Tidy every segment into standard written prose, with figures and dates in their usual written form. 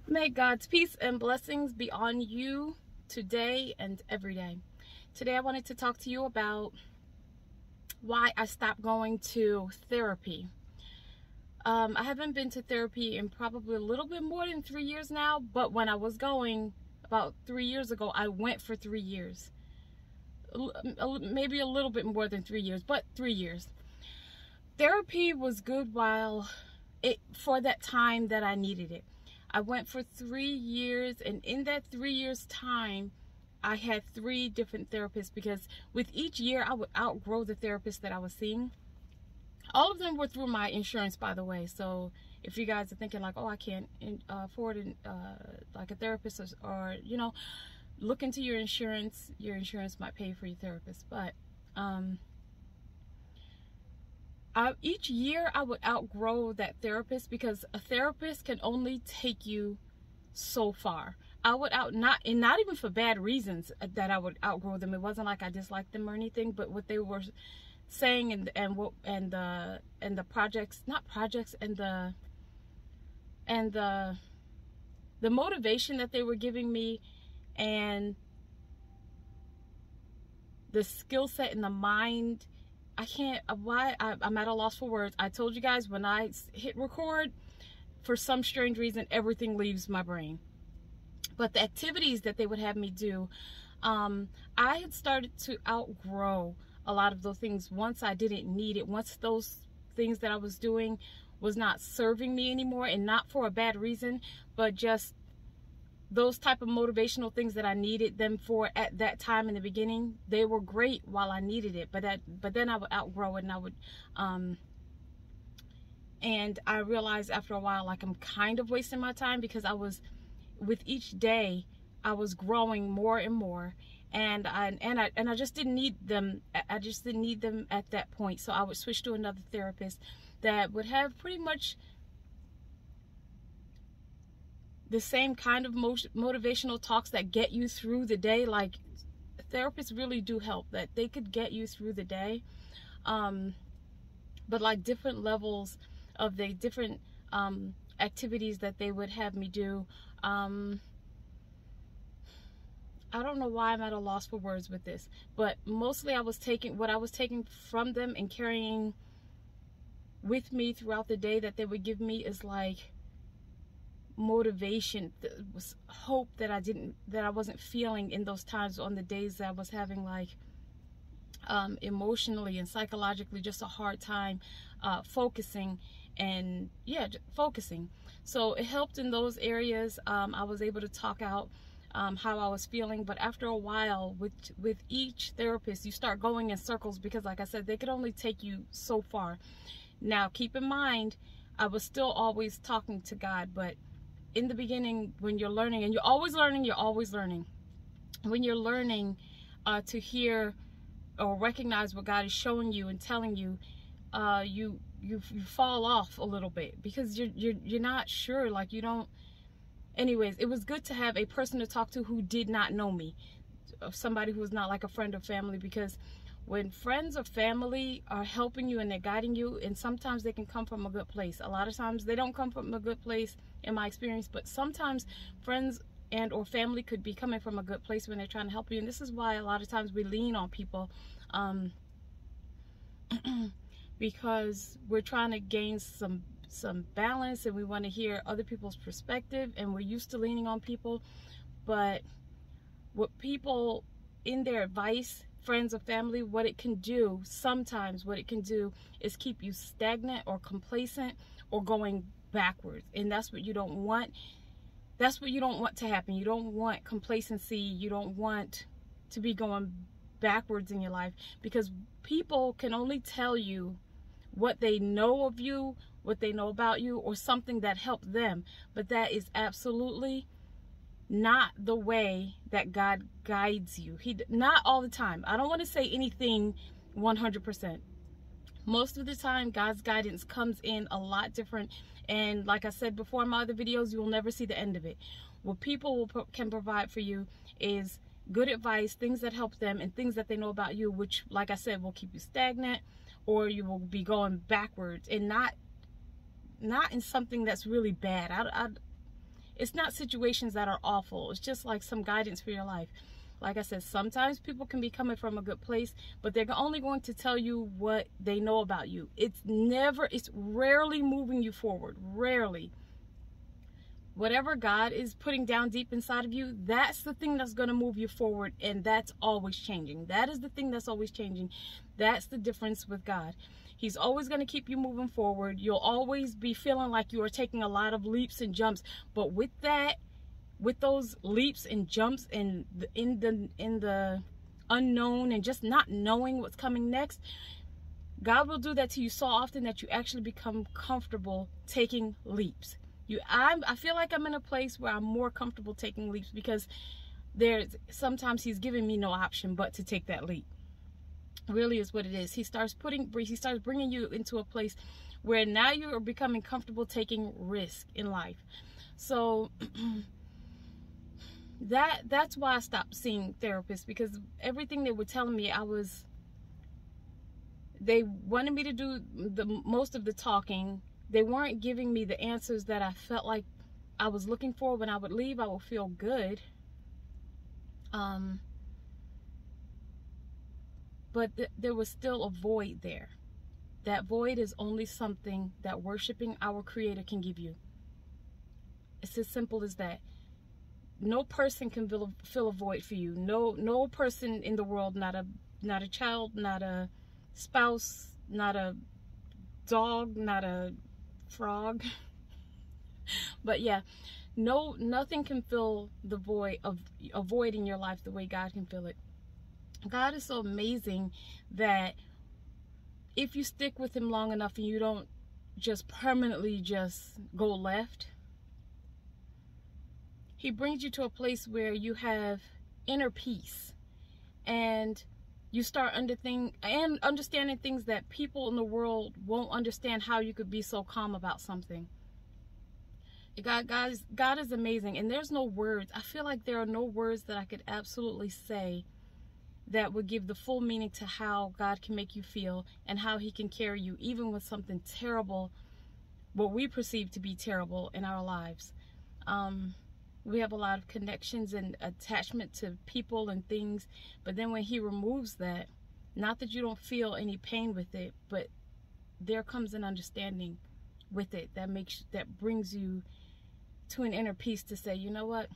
May God's peace and blessings be on you today and every day. Today I wanted to talk to you about why I stopped going to therapy. I haven't been to therapy in probably a little bit more than 3 years now, but when I was going about 3 years ago, I went for 3 years. Maybe a little bit more than 3 years, but 3 years. Therapy was good for that time that I needed it. I went for 3 years, and in that 3 years time, I had 3 different therapists, because with each year I would outgrow the therapist that I was seeing. All of them were through my insurance, by the way. So if you guys are thinking like, oh, I can't afford like a therapist, or you know, look into your insurance. Your insurance might pay for your therapist. But each year I would outgrow that therapist, because a therapist can only take you so far. I would not even for bad reasons that I would outgrow them. It wasn't like I disliked them or anything, but what they were saying and the projects, not projects, and the motivation that they were giving me, and the skill set and the mind. I'm at a loss for words. I told you guys, when I hit record, for some strange reason, everything leaves my brain. But the activities that they would have me do, I had started to outgrow a lot of those things once I didn't need it. Once those things that I was doing was not serving me anymore, and not for a bad reason, but just those type of motivational things that I needed them for at that time in the beginning. They were great while I needed it, but then I would outgrow it, and I would and I realized after a while, like, I'm kind of wasting my time, because with each day I was growing more and more, and I just didn't need them. I just didn't need them at that point. So I would switch to another therapist that would have pretty much the same kind of motivational talks that get you through the day. Like, therapists really do help, that they could get you through the day, but like different levels of the different activities that they would have me do. I don't know why I'm at a loss for words with this, but mostly what I was taking from them and carrying with me throughout the day that they would give me is like motivation, was hope that I wasn't feeling in those times, on the days that I was having like emotionally and psychologically just a hard time focusing, and focusing. So it helped in those areas. I was able to talk out how I was feeling, but after a while with each therapist, you start going in circles, because like I said, they could only take you so far. Now keep in mind, I was still always talking to God, but in the beginning, when you're learning, and you're always learning, when you're learning to hear or recognize what God is showing you and telling you, you fall off a little bit, because you're not sure, like, you don't. Anyways, it was good to have a person to talk to who did not know me, somebody who was not like a friend or family, because when friends or family are helping you and they're guiding you, and sometimes they can come from a good place. A lot of times they don't come from a good place, in my experience, but sometimes friends and or family could be coming from a good place when they're trying to help you. And this is why a lot of times we lean on people, because we're trying to gain some balance, and we want to hear other people's perspective, and we're used to leaning on people. But what people, in their advice, friends or family, what it can do is keep you stagnant or complacent or going backwards, and that's what you don't want. That's what you don't want to happen. You don't want complacency. You don't want to be going backwards in your life, because people can only tell you what they know of you, what they know about you, or something that helped them. But that is absolutely not the way that God guides you. Not all the time. I don't want to say anything 100%. Most of the time, God's guidance comes in a lot different. And like I said before in my other videos, you will never see the end of it. What people can provide for you is good advice, things that help them, and things that they know about you, which, like I said, will keep you stagnant, or you will be going backwards, and not in something that's really bad. It's not situations that are awful. It's just like some guidance for your life. Like I said, sometimes people can be coming from a good place, but they're only going to tell you what they know about you. It's rarely moving you forward. Rarely. Whatever God is putting down deep inside of you, that's the thing that's going to move you forward, and that's always changing. That is the thing that's always changing. That's the difference with God. He's always going to keep you moving forward. You'll always be feeling like you are taking a lot of leaps and jumps, but with those leaps and jumps and in the unknown and just not knowing what's coming next, God will do that to you so often that you actually become comfortable taking leaps. I feel like I'm in a place where I'm more comfortable taking leaps because sometimes he's giving me no option but to take that leap. Really is what it is. He starts bringing you into a place where now you are becoming comfortable taking risk in life. So that's why I stopped seeing therapists, because everything they were telling me, they wanted me to do most of the talking. They weren't giving me the answers that I felt like I was looking for. When I would leave, I would feel good. But there was still a void there. That void is only something that worshiping our Creator can give you. It's as simple as that. No person can fill a void for you. No person in the world, not a child, not a spouse, not a dog, not a frog. But yeah, nothing can fill the void in your life the way God can fill it. God is so amazing that if you stick with him long enough and you don't just permanently just go left, he brings you to a place where you have inner peace, and you start understanding things that people in the world won't understand, how you could be so calm about something. God is amazing, and there's no words. I feel like there are no words that I could absolutely say that would give the full meaning to how God can make you feel and how he can carry you, even with something terrible, what we perceive to be terrible in our lives. We have a lot of connections and attachment to people and things, but then when he removes that, not that you don't feel any pain with it, but there comes an understanding with it that brings you to an inner peace to say, you know what,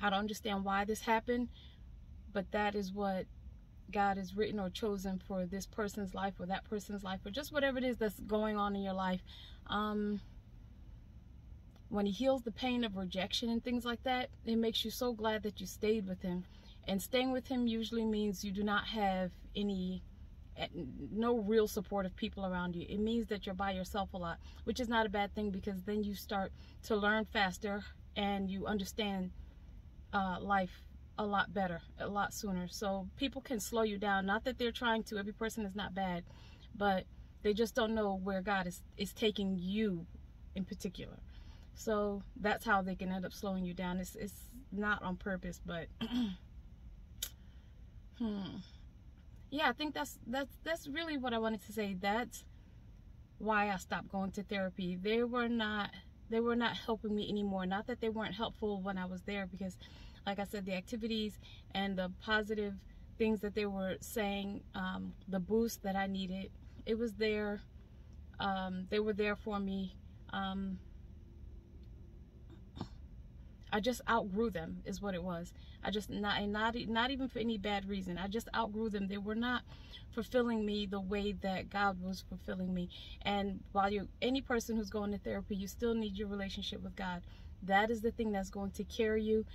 I don't understand why this happened, but that is what God has written or chosen for this person's life or that person's life, or just whatever it is that's going on in your life. When he heals the pain of rejection and things like that, it makes you so glad that you stayed with him. And staying with him usually means you do not have no real supportive people around you. It means that you're by yourself a lot, which is not a bad thing, because then you start to learn faster and you understand life a lot better, a lot sooner. So people can slow you down. Not that they're trying to. Every person is not bad, but they just don't know where God is taking you in particular. So that's how they can end up slowing you down. It's not on purpose, but yeah, I think that's really what I wanted to say. That's why I stopped going to therapy. They were not helping me anymore. Not that they weren't helpful when I was there, because like I said, the activities and the positive things that they were saying, the boost that I needed, it was there. They were there for me. I just outgrew them, is what it was. I just not even for any bad reason. I just outgrew them. They were not fulfilling me the way that God was fulfilling me. And while any person who's going to therapy, you still need your relationship with God. That is the thing that's going to carry you.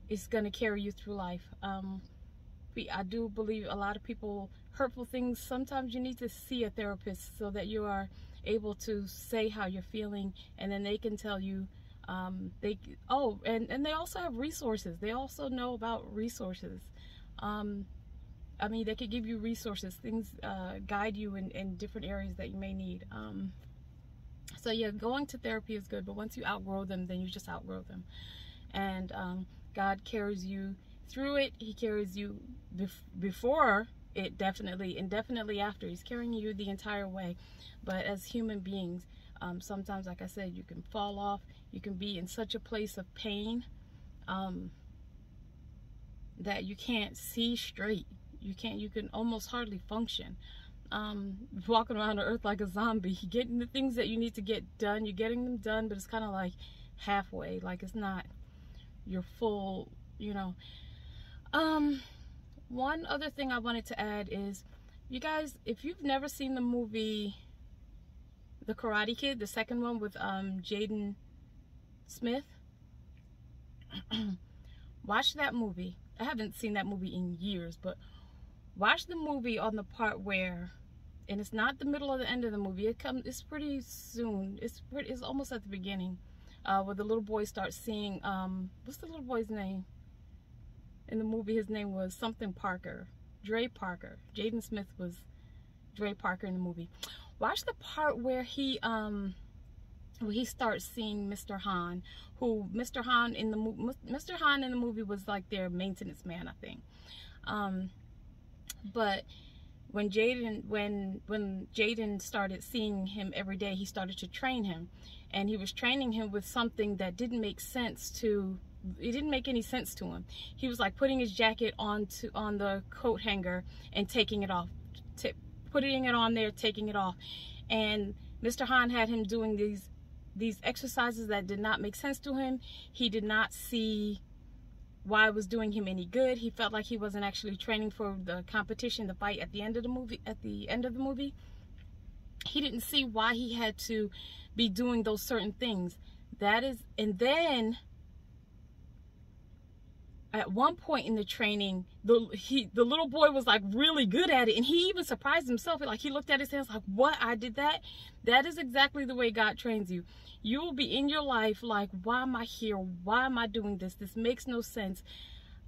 It's going to carry you through life. I do believe a lot of people, hurtful things, sometimes you need to see a therapist so that you are able to say how you're feeling, and then they can tell you. And they also have resources. They also know about resources. I mean, they could give you resources, things, guide you in different areas that you may need. So yeah, going to therapy is good, but once you outgrow them, then you just outgrow them. And God carries you through it. He carries you before it, definitely, and definitely after. He's carrying you the entire way. But as human beings, Sometimes, like I said, you can fall off. You can be in such a place of pain that you can't see straight. You can almost hardly function. Walking around the earth like a zombie, getting the things that you need to get done, you're getting them done, but it's kind of like halfway, like it's not your full, you know. One other thing I wanted to add is, you guys, if you've never seen the movie The Karate Kid, the second one with Jaden Smith, watch that movie. I haven't seen that movie in years, but watch the movie on the part where, and it's not the middle or the end of the movie, it's pretty soon, it's almost at the beginning, where the little boy starts seeing, what's the little boy's name? In the movie, his name was something Parker. Dre Parker. Jaden Smith was Dre Parker in the movie. Watch the part where he starts seeing Mr. Han, who Mr. Han in the movie was like their maintenance man, I think. But when Jaden started seeing him every day, he started to train him, and he was training him with something that didn't make sense to. It didn't make any sense to him. He was like putting his jacket on the coat hanger and taking it off, putting it on there, taking it off, and Mr. Han had him doing these exercises that did not make sense to him. He did not see why it was doing him any good. He felt like he wasn't actually training for the competition, the fight at the end of the movie. He didn't see why he had to be doing those certain things. And then at one point in the training, the little boy was like really good at it, and he even surprised himself. Like, he looked at his hands like, what, I did that? That is exactly the way God trains you. You will be in your life like, why am I here? Why am I doing this? This makes no sense.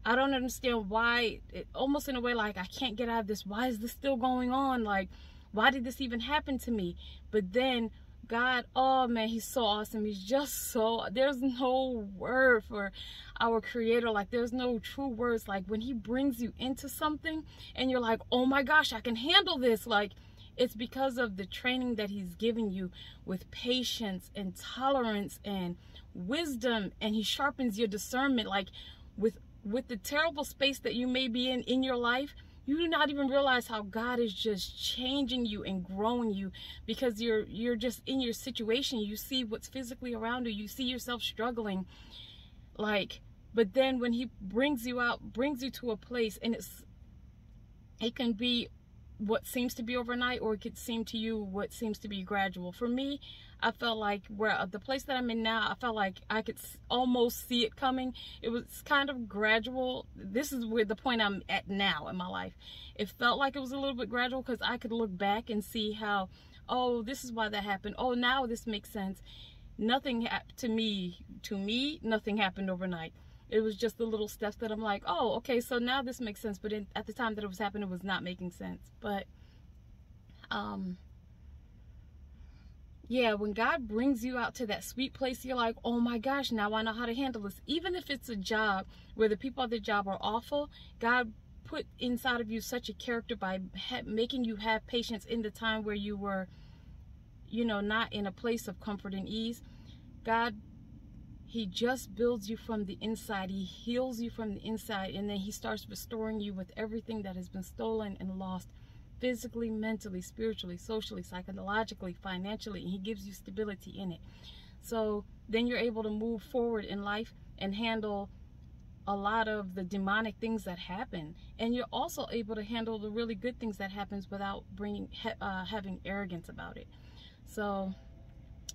I don't understand why. Almost in a way like, I can't get out of this. Why is this still going on? Like, why did this even happen to me? But then God, oh man, he's so awesome. He's just so, there's no word for our Creator. Like, there's no true words. Like, when he brings you into something and you're like, oh my gosh, I can handle this. Like, it's because of the training that he's giving you with patience and tolerance and wisdom, and he sharpens your discernment. Like, with the terrible space that you may be in your life, you do not even realize how God is just changing you and growing you, because you're just in your situation. You see what's physically around you. You see yourself struggling. Like, but then when he brings you out, brings you to a place, and it can be what seems to be overnight, or it could seem to you what seems to be gradual. For me, I felt like the place that I'm in now, I felt like I could almost see it coming. It was kind of gradual. This is where the point I'm at now in my life. It felt like it was a little bit gradual, because I could look back and see how, oh, this is why that happened. Oh, now this makes sense. Nothing to me, nothing happened overnight. It was just the little steps that I'm like, oh, okay, so now this makes sense. But at the time that it was happening, it was not making sense. But, yeah, when God brings you out to that sweet place, you're like, oh my gosh, now I know how to handle this. Even if it's a job where the people at the job are awful, God put inside of you such a character by making you have patience in the time where you were, you know, not in a place of comfort and ease. God, he just builds you from the inside. He heals you from the inside, and then he starts restoring you with everything that has been stolen and lost, physically, mentally, spiritually, socially, psychologically, financially, and he gives you stability in it. So then you're able to move forward in life and handle a lot of the demonic things that happen, and you're also able to handle the really good things that happens without having arrogance about it. So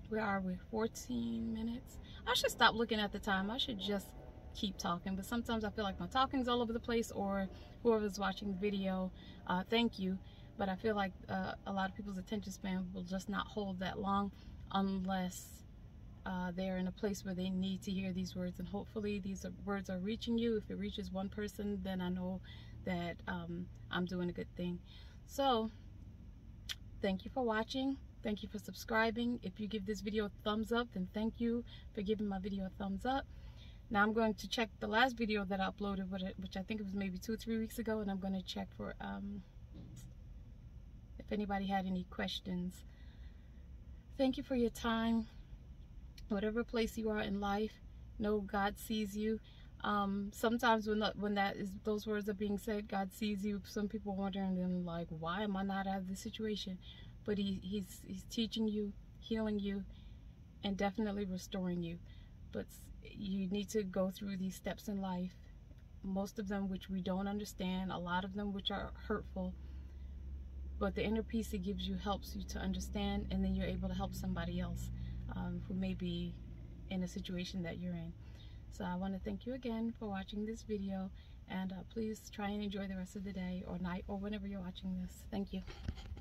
where are we? 14 minutes. I should stop looking at the time. I should just keep talking, but sometimes I feel like my talking's all over the place, or whoever's watching the video, thank you, but I feel like a lot of people's attention span will just not hold that long unless they're in a place where they need to hear these words. And hopefully these words are reaching you. If it reaches one person, then I know that I'm doing a good thing. So thank you for watching. Thank you for subscribing. If you give this video a thumbs up, then thank you for giving my video a thumbs up. Now I'm going to check the last video that I uploaded, which I think it was maybe 2 or 3 weeks ago, and I'm going to check for if anybody had any questions. thank you for your time. Whatever place you are in life, know God sees you. Sometimes when those words are being said, God sees you, some people are wondering then, like, why am I not out of this situation? But he's teaching you, healing you, and definitely restoring you. But you need to go through these steps in life, most of them which we don't understand, a lot of them which are hurtful, but the inner peace it gives you helps you to understand, and then you're able to help somebody else who may be in a situation that you're in. So I want to thank you again for watching this video, and please try and enjoy the rest of the day or night or whenever you're watching this. Thank you.